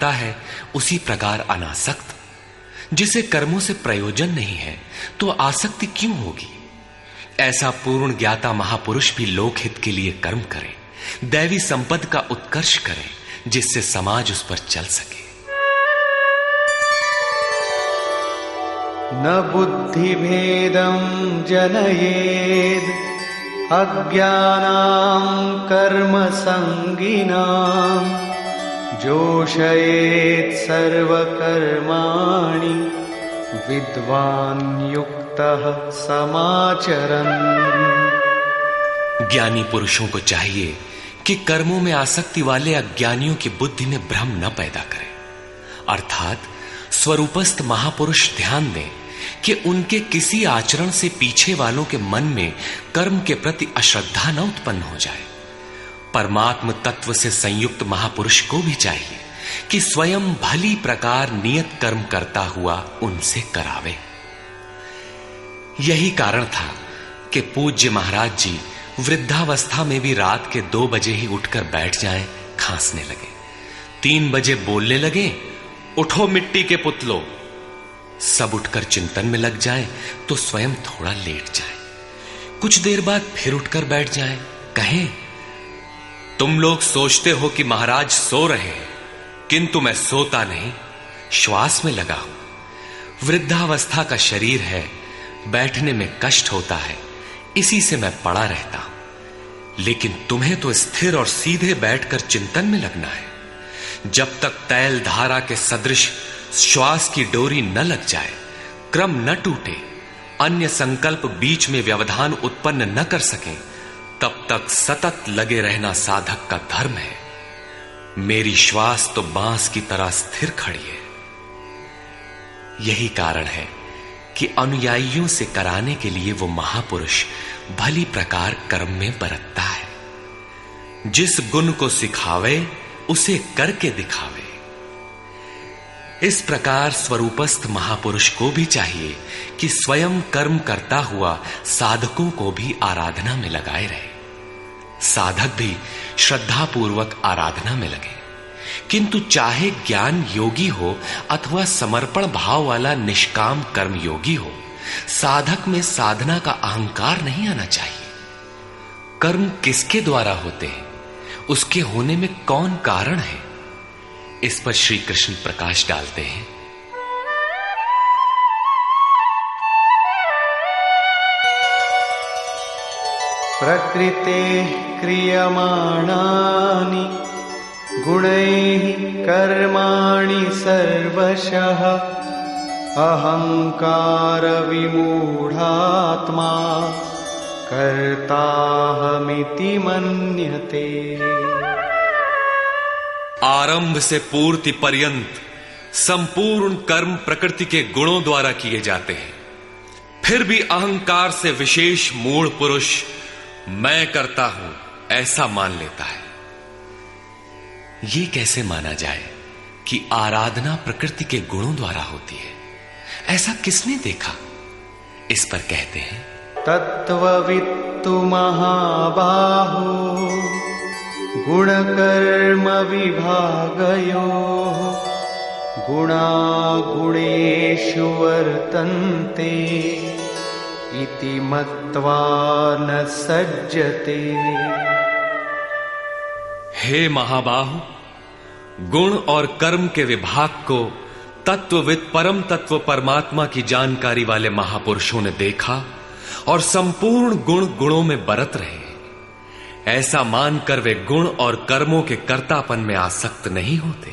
करता है उसी प्रकार अनासक्त। जिसे कर्मों से प्रयोजन नहीं है तो आसक्ति क्यों होगी? ऐसा पूर्ण ज्ञाता महापुरुष भी लोकहित के लिए कर्म करे, दैवी संपद का उत्कर्ष करे, जिससे समाज उस पर चल सके। न बुद्धिभेदं जनयेद् अज्ञानां कर्मसंगिनां जोषयेत् सर्वकर्माणि विद्वान् युक्तः समाचरन्। ज्ञानी पुरुषों को चाहिए कि कर्मों में आसक्ति वाले अज्ञानियों की बुद्धि में भ्रम न पैदा करें, अर्थात स्वरूपस्थ महापुरुष ध्यान दें कि उनके किसी आचरण से पीछे वालों के मन में कर्म के प्रति अश्रद्धा न उत्पन्न हो जाए। परमात्म तत्व से संयुक्त महापुरुष को भी चाहिए कि स्वयं भली प्रकार नियत कर्म करता हुआ उनसे करावे। यही कारण था कि पूज्य महाराज जी वृद्धावस्था में भी रात के 2 बजे ही उठकर बैठ जाएं, खांसने लगे। 3 बजे बोलने लगे, उठो मिट्टी के पुतलो। सब उठकर चिंतन में लग जाएं तो स्वयं थोड़ा लेट जाएं। कुछ देर बाद फिर उठकर बैठ जाएं, कहें, तुम लोग सोचते हो कि महाराज सो रहे हैं, किंतु मैं सोता नहीं, श्वास में लगा हूं। वृद्धावस्था का शरीर है, बैठने में कष्ट होता है, इसी से मैं पड़ा रहता हूं। लेकिन तुम्हें तो स्थिर और सीधे बैठकर चिंतन में लगना है। जब तक तैल धारा के सदृश श्वास की डोरी न लग जाए, क्रम न टूटे, अन्य संकल्प बीच में व्यवधान उत्पन्न न कर सकें, तब तक सतत लगे रहना साधक का धर्म है। मेरी श्वास तो बांस की तरह स्थिर खड़ी है। यही कारण है कि अनुयायियों से कराने के लिए वो महापुरुष भली प्रकार कर्म में बरतता है। जिस गुण को सिखावे उसे करके दिखावे। इस प्रकार स्वरूपस्थ महापुरुष को भी चाहिए कि स्वयं कर्म करता हुआ साधकों को भी आराधना में लगाए रहे। साधक भी श्रद्धापूर्वक आराधना में लगे, किंतु चाहे ज्ञान योगी हो अथवा समर्पण भाव वाला निष्काम कर्म योगी हो, साधक में साधना का अहंकार नहीं आना चाहिए। कर्म किसके द्वारा होते हैं, उसके होने में कौन कारण है, इस पर श्री कृष्ण प्रकाश डालते हैं। प्रकृते क्रियमाणानि गुणैः कर्माणि सर्वशः अहंकार विमूढ़ात्मा कर्ताहमिति मन्यते। आरंभ से पूर्ति पर्यंत संपूर्ण कर्म प्रकृति के गुणों द्वारा किए जाते हैं। फिर भी अहंकार से विशेष मूढ़ पुरुष मैं करता हूं ऐसा मान लेता है। यह कैसे माना जाए कि आराधना प्रकृति के गुणों द्वारा होती है? ऐसा किसने देखा? इस पर कहते हैं, तत्त्ववित्तु महाबाहो गुणकर्म विभागयोः गुणागुणेषु वर्तन्ते इति मत्वा न सज्जते। हे महाबाहु, गुण और कर्म के विभाग को तत्वविद परम तत्व परमात्मा की जानकारी वाले महापुरुषों ने देखा और संपूर्ण गुण गुणों में बरत रहे। ऐसा मानकर वे गुण और कर्मों के कर्तापन में आसक्त नहीं होते।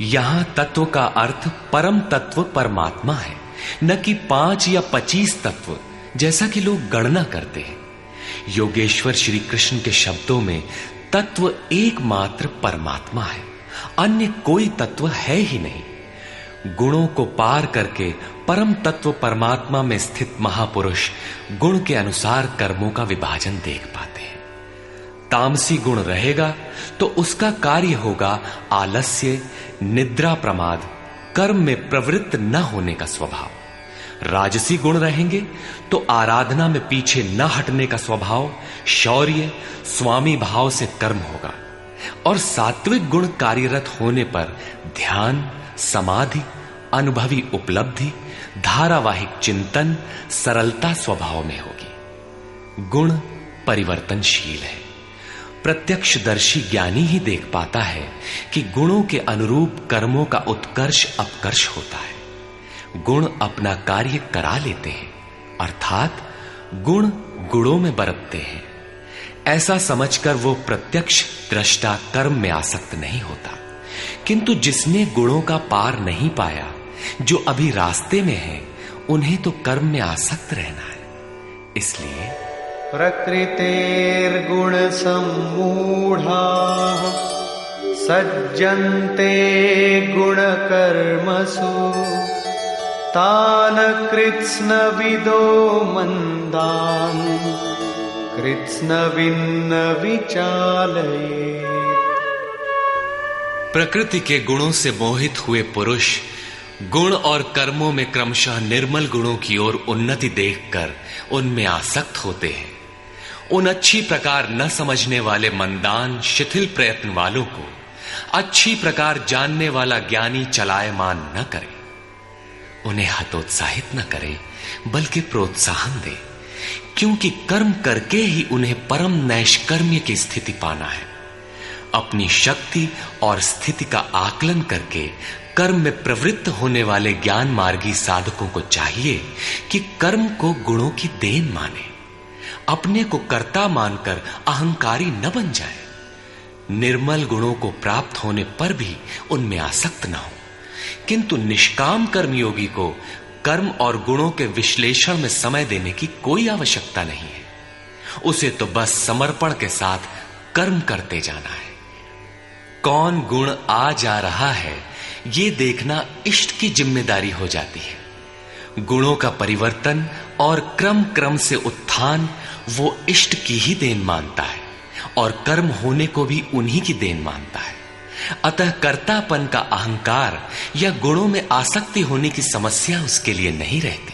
यहां तत्व का अर्थ परम तत्व परमात्मा है, न कि 5 या 25 तत्व जैसा कि लोग गणना करते हैं। योगेश्वर श्री कृष्ण के शब्दों में तत्व एकमात्र परमात्मा है, अन्य कोई तत्व है ही नहीं। गुणों को पार करके परम तत्व परमात्मा में स्थित महापुरुष गुण के अनुसार कर्मों का विभाजन देख पाते हैं। तामसी गुण रहेगा तो उसका कार्य होगा आलस्य, निद्रा, प्रमाद, कर्म में प्रवृत्त न होने का स्वभाव। राजसी गुण रहेंगे तो आराधना में पीछे न हटने का स्वभाव, शौर्य, स्वामी भाव से कर्म होगा। और सात्विक गुण कार्यरत होने पर ध्यान, समाधि, अनुभवी उपलब्धि, धारावाहिक चिंतन, सरलता स्वभाव में होगी। गुण परिवर्तनशील है। प्रत्यक्षदर्शी ज्ञानी ही देख पाता है कि गुणों के अनुरूप कर्मों का उत्कर्ष अपकर्ष होता है। गुण अपना कार्य करा लेते हैं, अर्थात गुण गुणों में बरतते हैं। ऐसा समझकर वो प्रत्यक्ष दृष्टा कर्म में आसक्त नहीं होता। किंतु जिसने गुणों का पार नहीं पाया, जो अभी रास्ते में है, उन्हें तो कर्म में आसक्त रहना है। इसलिए प्रकृतेर्गुण सम्मूढ़ाः सज्जन्ते गुण कर्मसु तान् कृत्स्नविदो मंदान् कृत्स्नविन्न विचालयेत्। प्रकृति के गुणों से मोहित हुए पुरुष गुण और कर्मों में क्रमशः निर्मल गुणों की ओर उन्नति देखकर उनमें आसक्त होते हैं। उन अच्छी प्रकार न समझने वाले मंदान शिथिल प्रयत्न वालों को अच्छी प्रकार जानने वाला ज्ञानी चलायमान न करे, उन्हें हतोत्साहित न करे, बल्कि प्रोत्साहन दे, क्योंकि कर्म करके ही उन्हें परम नैष्कर्म्य की स्थिति पाना है। अपनी शक्ति और स्थिति का आकलन करके कर्म में प्रवृत्त होने वाले ज्ञान मार्गी साधकों को चाहिए कि कर्म को गुणों की देन माने, अपने को कर्ता मानकर अहंकारी न बन जाए। निर्मल गुणों को प्राप्त होने पर भी उनमें आसक्त न हो। किंतु निष्काम कर्मयोगी को कर्म और गुणों के विश्लेषण में समय देने की कोई आवश्यकता नहीं है। उसे तो बस समर्पण के साथ कर्म करते जाना है। कौन गुण आ जा रहा है, ये देखना इष्ट की जिम्मेदारी हो जाती है। गुणों का परिवर्तन और क्रम क्रम से उत्थान वो इष्ट की ही देन मानता है और कर्म होने को भी उन्हीं की देन मानता है। अतः कर्तापन का अहंकार या गुणों में आसक्ति होने की समस्या उसके लिए नहीं रहती,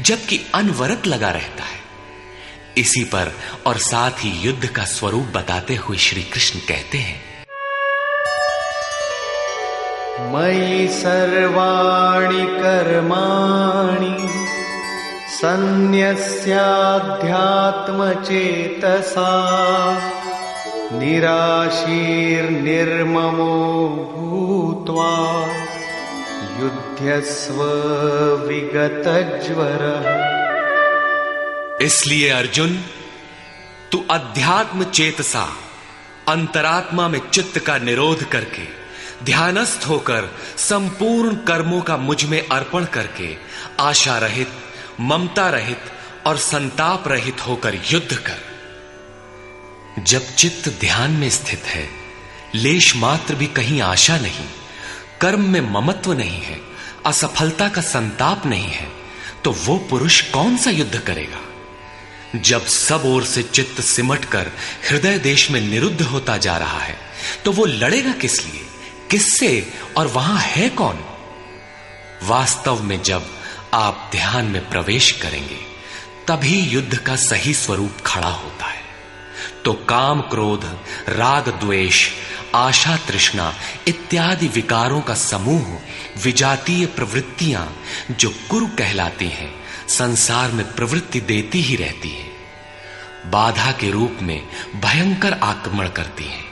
जबकि अनवरत लगा रहता है। इसी पर और साथ ही युद्ध का स्वरूप बताते हुए श्री कृष्ण कहते हैं, मयि सर्वाणि कर्माणि सन्न्यस्याध्यात्मचेतसा निराशीर्निर्ममो भूत्वा युध्यस्व विगतज्वरः। इसलिए अर्जुन, तू अध्यात्म चेतसा अंतरात्मा में चित्त का निरोध करके ध्यानस्थ होकर संपूर्ण कर्मों का मुझ में अर्पण करके आशा रहित, ममता रहित और संताप रहित होकर युद्ध कर। जब चित्त ध्यान में स्थित है, लेश मात्र भी कहीं आशा नहीं, कर्म में ममत्व नहीं है, असफलता का संताप नहीं है, तो वो पुरुष कौन सा युद्ध करेगा? जब सब ओर से चित्त सिमटकर हृदय देश में निरुद्ध होता जा रहा है, तो वो लड़ेगा किस लिए, किससे और वहां है कौन? वास्तव में जब आप ध्यान में प्रवेश करेंगे, तभी युद्ध का सही स्वरूप खड़ा होता है। तो काम, क्रोध, राग, द्वेष, आशा, तृष्णा इत्यादि विकारों का समूह, विजातीय प्रवृत्तियां जो कुरु कहलाती हैं, संसार में प्रवृत्ति देती ही रहती है। बाधा के रूप में भयंकर आक्रमण करती हैं।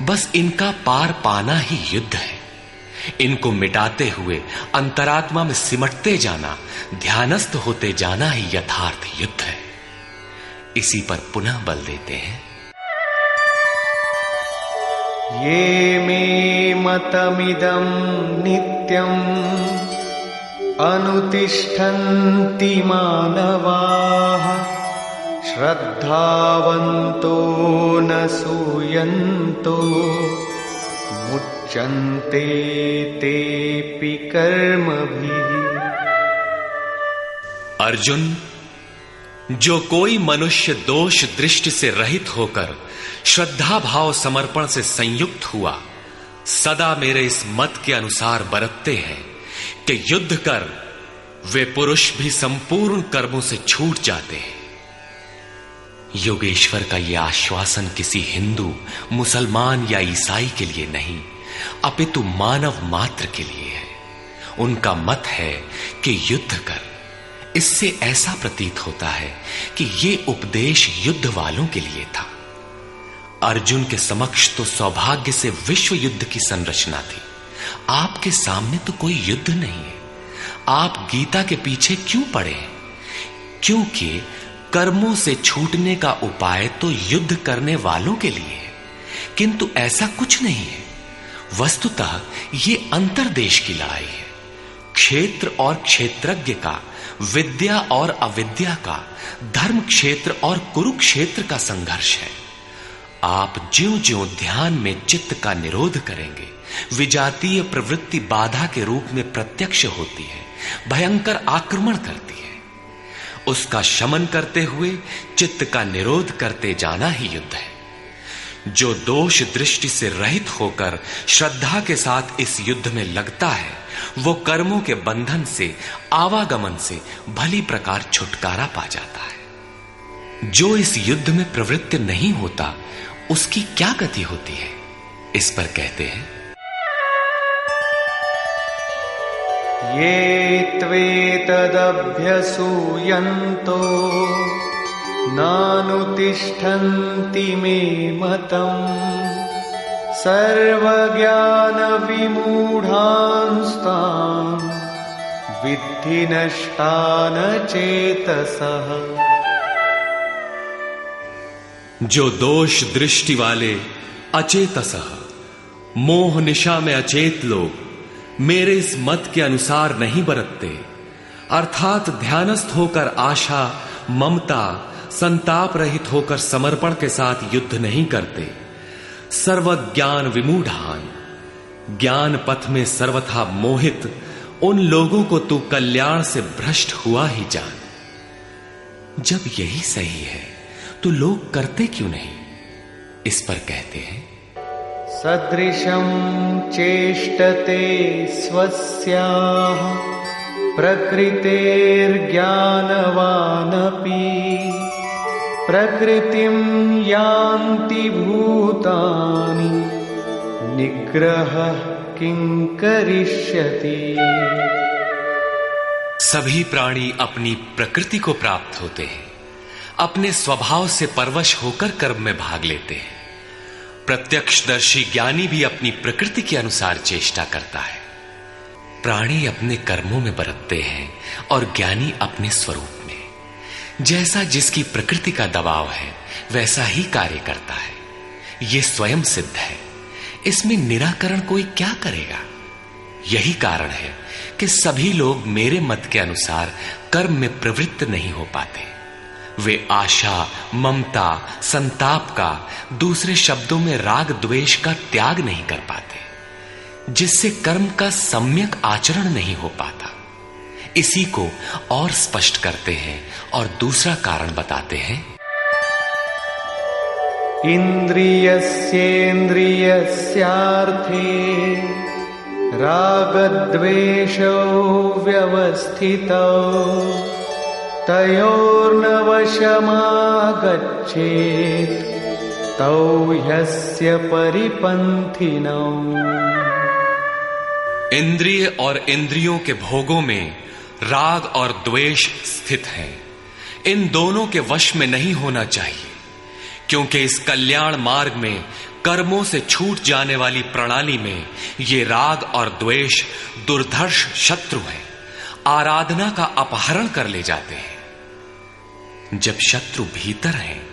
बस इनका पार पाना ही युद्ध है। इनको मिटाते हुए अंतरात्मा में सिमटते जाना, ध्यानस्थ होते जाना ही यथार्थ युद्ध है। इसी पर पुनः बल देते हैं, ये मे मतमिदं नित्यम् अनुतिष्ठन्ति मानवाः श्रद्धावन्तो न सूयन्तो मुच्यन्ते तेऽपि कर्मभिः। अर्जुन, जो कोई मनुष्य दोष दृष्टि से रहित होकर श्रद्धा भाव समर्पण से संयुक्त हुआ, सदा मेरे इस मत के अनुसार बरतते हैं कि युद्ध कर, वे पुरुष भी संपूर्ण कर्मों से छूट जाते हैं। योगेश्वर का यह आश्वासन किसी हिंदू, मुसलमान या ईसाई के लिए नहीं, अपितु मानव मात्र के लिए है। उनका मत है कि युद्ध कर। इससे ऐसा प्रतीत होता है कि यह उपदेश युद्ध वालों के लिए था। अर्जुन के समक्ष तो सौभाग्य से विश्व युद्ध की संरचना थी। आपके सामने तो कोई युद्ध नहीं है। आप गीता के पीछे क्यों पड़े हैं? क्योंकि कर्मों से छूटने का उपाय तो युद्ध करने वालों के लिए है, किंतु ऐसा कुछ नहीं है। वस्तुतः यह अंतर्देश की लड़ाई है। क्षेत्र और क्षेत्रज्ञ का, विद्या और अविद्या का, धर्म क्षेत्र और कुरुक्षेत्र का संघर्ष है। आप ज्यों-ज्यों ध्यान में चित्त का निरोध करेंगे, विजातीय प्रवृत्ति बाधा के रूप में प्रत्यक्ष होती है, भयंकर आक्रमण करती है। उसका शमन करते हुए चित्त का निरोध करते जाना ही युद्ध है। जो दोष दृष्टि से रहित होकर श्रद्धा के साथ इस युद्ध में लगता है, वो कर्मों के बंधन से, आवागमन से भली प्रकार छुटकारा पा जाता है। जो इस युद्ध में प्रवृत्त नहीं होता, उसकी क्या गति होती है? इस पर कहते हैं, ये त्वेतदभ्यसूयन्तो नानुतिष्ठन्ति मे मतम् सर्वज्ञानविमूढांस्तान् विद्धि नष्टान चेतसः। जो दोष दृष्टि वाले अचेतसः, मोह निशा में अचेत लोग मेरे इस मत के अनुसार नहीं बरतते, अर्थात ध्यानस्थ होकर आशा, ममता, संताप रहित होकर समर्पण के साथ युद्ध नहीं करते। सर्वज्ञान विमूढ़ान, ज्ञान पथ में सर्वथा मोहित उन लोगों को तू कल्याण से भ्रष्ट हुआ ही जान। जब यही सही है तो लोग करते क्यों नहीं? इस पर कहते हैं, सदृशं चेष्टते स्वस्याः प्रकृतेर्ज्ञानवानपि प्रकृतिं यान्ति भूतानि निग्रहः किं करिष्यति। सभी प्राणी अपनी प्रकृति को प्राप्त होते हैं, अपने स्वभाव से परवश होकर कर्म में भाग लेते हैं। प्रत्यक्षदर्शी ज्ञानी भी अपनी प्रकृति के अनुसार चेष्टा करता है। प्राणी अपने कर्मों में बरतते हैं और ज्ञानी अपने स्वरूप में। जैसा जिसकी प्रकृति का दबाव है, वैसा ही कार्य करता है। यह स्वयं सिद्ध है। इसमें निराकरण कोई क्या करेगा? यही कारण है कि सभी लोग मेरे मत के अनुसार कर्म में प्रवृत्त नहीं हो पाते। वे आशा, ममता, संताप का, दूसरे शब्दों में राग द्वेष का त्याग नहीं कर पाते, जिससे कर्म का सम्यक आचरण नहीं हो पाता। इसी को और स्पष्ट करते हैं और दूसरा कारण बताते हैं, इंद्रियस्येन्द्रियस्यार्थे रागद्वेषौ व्यवस्थितौ तयोर्न वशमागच्छेत् तौ ह्यस्य परिपन्थिनौ। इंद्रिय और इंद्रियों के भोगों में राग और द्वेष स्थित हैं। इन दोनों के वश में नहीं होना चाहिए, क्योंकि इस कल्याण मार्ग में कर्मों से छूट जाने वाली प्रणाली में ये राग और द्वेष दुर्धर्ष शत्रु हैं, आराधना का अपहरण कर ले जाते हैं। जब शत्रु भीतर है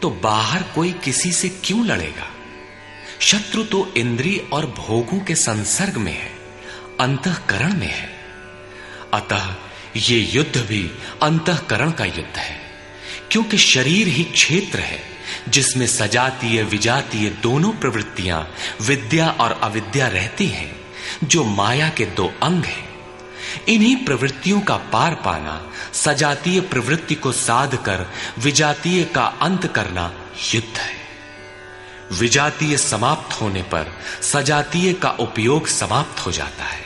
तो बाहर कोई किसी से क्यों लड़ेगा? शत्रु तो इंद्रिय और भोगों के संसर्ग में है, अंतःकरण में है। अतः ये युद्ध भी अंतःकरण का युद्ध है, क्योंकि शरीर ही क्षेत्र है जिसमें सजातीय विजातीय दोनों प्रवृत्तियां, विद्या और अविद्या रहती हैं, जो माया के दो अंग हैं। इन्हीं प्रवृत्तियों का पार पाना, सजातीय प्रवृत्ति को साध कर विजातीय का अंत करना युद्ध है। विजातीय समाप्त होने पर सजातीय का उपयोग समाप्त हो जाता है।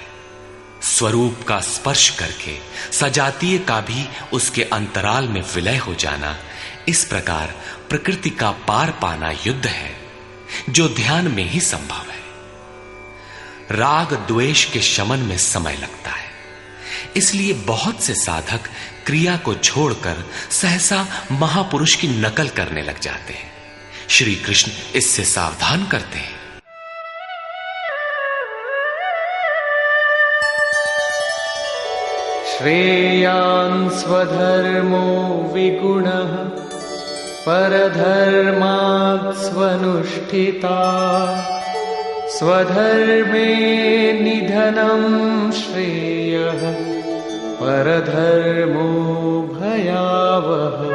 स्वरूप का स्पर्श करके सजातीय का भी उसके अंतराल में विलय हो जाना, इस प्रकार प्रकृति का पार पाना युद्ध है जो ध्यान में ही संभव है। राग द्वेष के शमन में समय लगता है, इसलिए बहुत से साधक क्रिया को छोड़कर सहसा महापुरुष की नकल करने लग जाते हैं। श्री कृष्ण इससे सावधान करते हैं। श्रेयान् स्वधर्मो विगुणः परधर्मात् स्वनुष्ठिता स्वधर्मे निधनं श्रेयः परधर्मो भयावहः।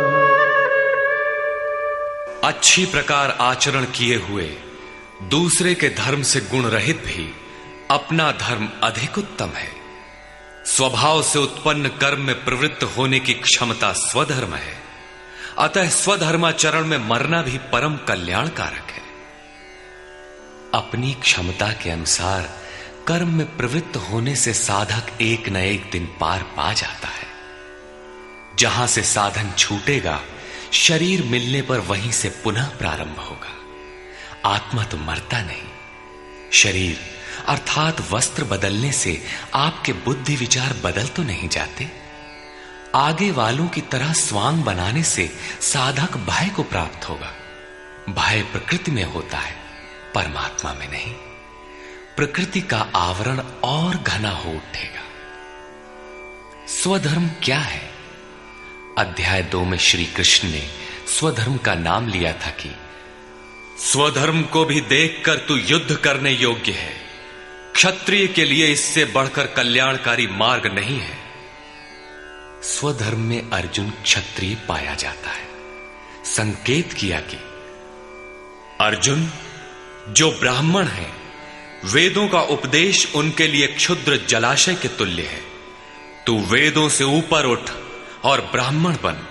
अच्छी प्रकार आचरण किए हुए दूसरे के धर्म से गुण रहित भी अपना धर्म अधिक उत्तम है। स्वभाव से उत्पन्न कर्म में प्रवृत्त होने की क्षमता स्वधर्म है, अतः स्वधर्माचरण में मरना भी परम कल्याणकारक है। अपनी क्षमता के अनुसार कर्म में प्रवृत्त होने से साधक एक न एक दिन पार पा जाता है। जहां से साधन छूटेगा, शरीर मिलने पर वहीं से पुनः प्रारंभ होगा। आत्मा तो मरता नहीं। शरीर अर्थात वस्त्र बदलने से आपके बुद्धि विचार बदल तो नहीं जाते। आगे वालों की तरह स्वांग बनाने से साधक भय को प्राप्त होगा। भय प्रकृति में होता है, परमात्मा में नहीं। प्रकृति का आवरण और घना हो उठेगा। स्वधर्म क्या है? अध्याय 2 में श्री कृष्ण ने स्वधर्म का नाम लिया था कि स्वधर्म को भी देखकर तू युद्ध करने योग्य है। क्षत्रिय के लिए इससे बढ़कर कल्याणकारी मार्ग नहीं है। स्वधर्म में अर्जुन क्षत्रिय पाया जाता है। संकेत किया कि अर्जुन, जो ब्राह्मण है, वेदों का उपदेश उनके लिए क्षुद्र जलाशय के तुल्य है। तू वेदों से ऊपर उठ और ब्राह्मण बन,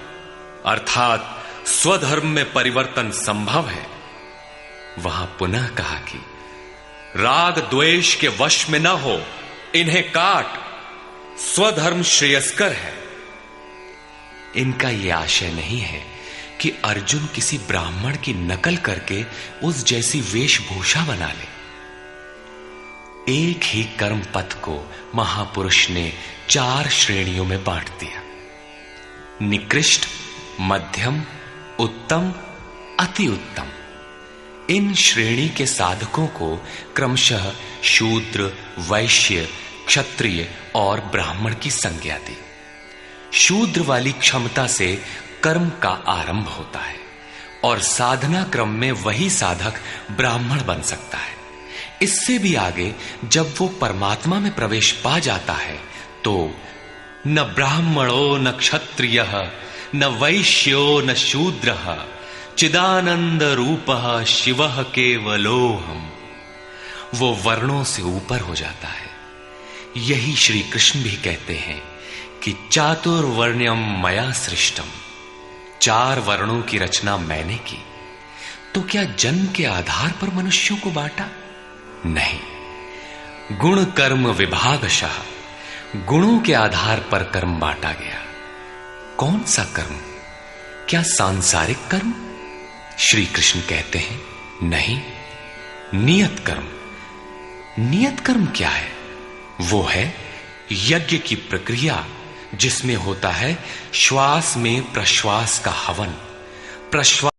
अर्थात स्वधर्म में परिवर्तन संभव है। वहां पुनः कहा कि राग द्वेष के वश में न हो, इन्हें काट, स्वधर्म श्रेयस्कर है। इनका यह आशय नहीं है कि अर्जुन किसी ब्राह्मण की नकल करके उस जैसी वेशभूषा बना ले। एक ही कर्म पथ को महापुरुष ने 4 श्रेणियों में बांट दिया: निकृष्ट, मध्यम, उत्तम, अति उत्तम। इन श्रेणी के साधकों को क्रमशः शूद्र, वैश्य, क्षत्रिय और ब्राह्मण की संज्ञा दी। शूद्र वाली क्षमता से कर्म का आरंभ होता है और साधना क्रम में वही साधक ब्राह्मण बन सकता है। इससे भी आगे जब वो परमात्मा में प्रवेश पा जाता है तो न ब्राह्मणो न क्षत्रियः न वैश्यो न शूद्रः चिदानंद रूपः शिवः केवलोहम्। वो वर्णों से ऊपर हो जाता है। यही श्री कृष्ण भी कहते हैं कि चातुर्वर्ण्यम मया सृष्टम। 4 वर्णों की रचना मैंने की। तो क्या जन्म के आधार पर मनुष्यों को बांटा? नहीं, गुण कर्म विभागशः, गुणों के आधार पर कर्म बांटा गया। कौन सा कर्म? क्या सांसारिक कर्म? श्री कृष्ण कहते हैं नहीं, नियत कर्म। नियत कर्म क्या है? वो है यज्ञ की प्रक्रिया, जिसमें होता है श्वास में प्रश्वास का हवन। प्रश्वास